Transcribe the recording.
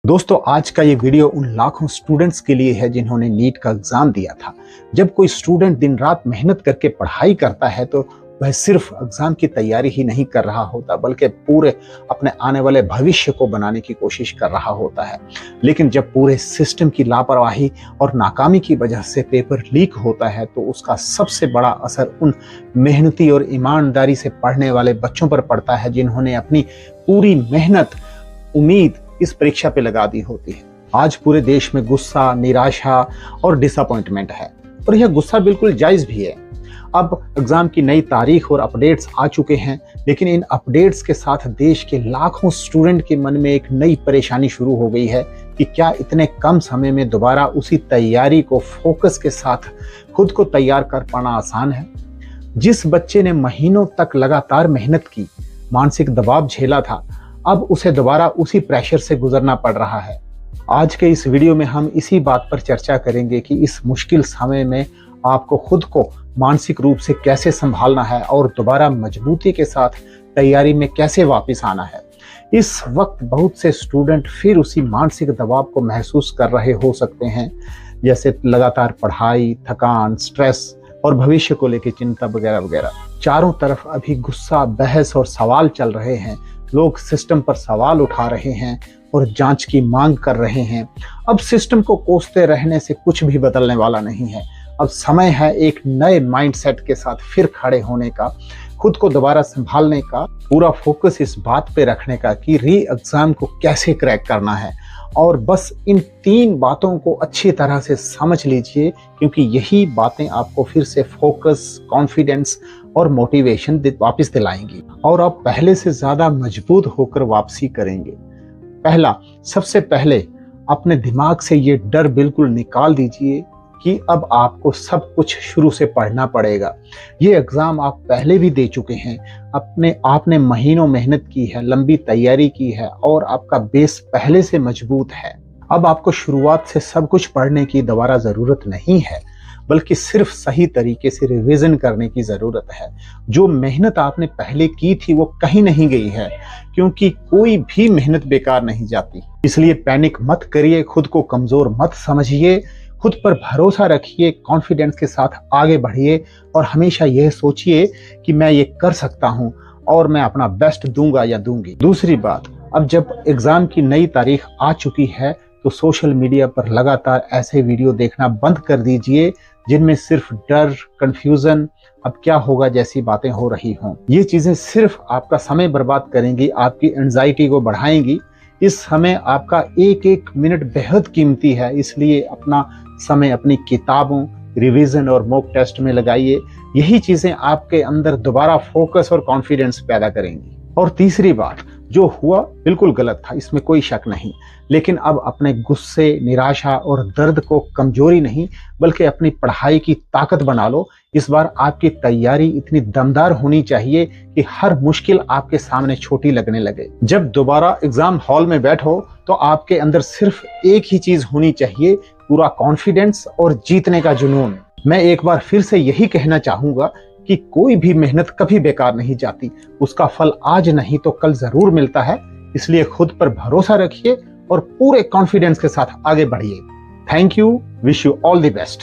दोस्तों, आज का ये वीडियो उन लाखों स्टूडेंट्स के लिए है जिन्होंने नीट का एग्जाम दिया था। जब कोई स्टूडेंट दिन रात मेहनत करके पढ़ाई करता है तो वह सिर्फ एग्जाम की तैयारी ही नहीं कर रहा होता, बल्कि पूरे अपने आने वाले भविष्य को बनाने की कोशिश कर रहा होता है। लेकिन जब पूरे सिस्टम की लापरवाही और नाकामी की वजह से पेपर लीक होता है तो उसका सबसे बड़ा असर उन मेहनती और ईमानदारी से पढ़ने वाले बच्चों पर पड़ता है जिन्होंने अपनी पूरी मेहनत, उम्मीद इस परीक्षा पे लगा दी होती है। आज पूरे देश में गुस्सा, निराशा और डिसअपॉइंटमेंट है और यह गुस्सा बिल्कुल जायज भी है। अब एग्जाम की नई तारीख और अपडेट्स आ चुके हैं, लेकिन इन अपडेट्स के साथ देश के लाखों स्टूडेंट के मन में एक नई परेशानी शुरू हो गई है कि क्या इतने कम समय में दोबारा उसी तैयारी को फोकस के साथ खुद को तैयार कर पाना आसान है। जिस बच्चे ने महीनों तक लगातार मेहनत की, मानसिक दबाव झेला था, अब उसे दोबारा उसी प्रेशर से गुजरना पड़ रहा है। आज के इस वीडियो में हम इसी बात पर चर्चा करेंगे कि इस मुश्किल समय में आपको खुद को मानसिक रूप से कैसे संभालना है और दोबारा मजबूती के साथ तैयारी में कैसे वापस आना है। इस वक्त बहुत से स्टूडेंट फिर उसी मानसिक दबाव को महसूस कर रहे हो सकते हैं, जैसे लगातार पढ़ाई, थकान, स्ट्रेस और भविष्य को लेकर चिंता वगैरह वगैरह। चारों तरफ अभी गुस्सा, बहस और सवाल चल रहे हैं। लोग सिस्टम पर सवाल उठा रहे हैं और जांच की मांग कर रहे हैं। अब सिस्टम को कोसते रहने से कुछ भी बदलने वाला नहीं है। अब समय है एक नए माइंडसेट के साथ फिर खड़े होने का, खुद को दोबारा संभालने का, पूरा फोकस इस बात पे रखने का कि री एग्जाम को कैसे क्रैक करना है। और बस इन 3 बातों को अच्छी तरह से समझ लीजिए, क्योंकि यही बातें आपको फिर से फोकस, कॉन्फिडेंस और मोटिवेशन वापस दिलाएंगी और आप पहले से ज्यादा मजबूत होकर वापसी करेंगे। पहला, सबसे पहले अपने दिमाग से ये डर बिल्कुल निकाल दीजिए कि अब आपको सब कुछ शुरू से पढ़ना पड़ेगा। ये एग्जाम आप पहले भी दे चुके हैं, आपने महीनों मेहनत की है, लंबी तैयारी की है और आपका बेस पहले से मजबूत है। अब आपको शुरुआत से सब कुछ पढ़ने की दोबारा जरूरत नहीं है, बल्कि सिर्फ सही तरीके से रिवीजन करने की जरूरत है। जो मेहनत आपने पहले की थी वो कहीं नहीं गई है, क्योंकि कोई भी मेहनत बेकार नहीं जाती। इसलिए पैनिक मत करिए, खुद को कमजोर मत समझिए, खुद पर भरोसा रखिए, कॉन्फिडेंस के साथ आगे बढ़िए और हमेशा यह सोचिए कि मैं ये कर सकता हूं और मैं अपना बेस्ट दूंगा या दूंगी। दूसरी बात, अब जब एग्जाम की नई तारीख आ चुकी है तो सोशल मीडिया पर लगातार ऐसे वीडियो देखना बंद कर दीजिए जिनमें सिर्फ डर, कंफ्यूजन, अब क्या होगा जैसी बातें हो रही हों। ये चीजें सिर्फ आपका समय बर्बाद करेंगी, आपकी एंजाइटी को बढ़ाएंगी। इस समय आपका एक एक मिनट बेहद कीमती है, इसलिए अपना समय अपनी किताबों, रिवीजन और मॉक टेस्ट में लगाइए। यही चीजें आपके अंदर दोबारा फोकस और कॉन्फिडेंस पैदा करेंगी। और तीसरी बात, जो हुआ बिल्कुल गलत था, इसमें कोई शक नहीं, लेकिन अब अपने गुस्से, निराशा और दर्द को कमजोरी नहीं बल्कि अपनी पढ़ाई की ताकत बना लो। इस बार आपकी तैयारी इतनी दमदार होनी चाहिए कि हर मुश्किल आपके सामने छोटी लगने लगे। जब दोबारा एग्जाम हॉल में बैठो तो आपके अंदर सिर्फ एक ही चीज होनी चाहिए, पूरा कॉन्फिडेंस और जीतने का जुनून। मैं एक बार फिर से यही कहना चाहूंगा कि कोई भी मेहनत कभी बेकार नहीं जाती, उसका फल आज नहीं तो कल जरूर मिलता है। इसलिए खुद पर भरोसा रखिए और पूरे कॉन्फिडेंस के साथ आगे बढ़िए। Thank you, wish you all the best.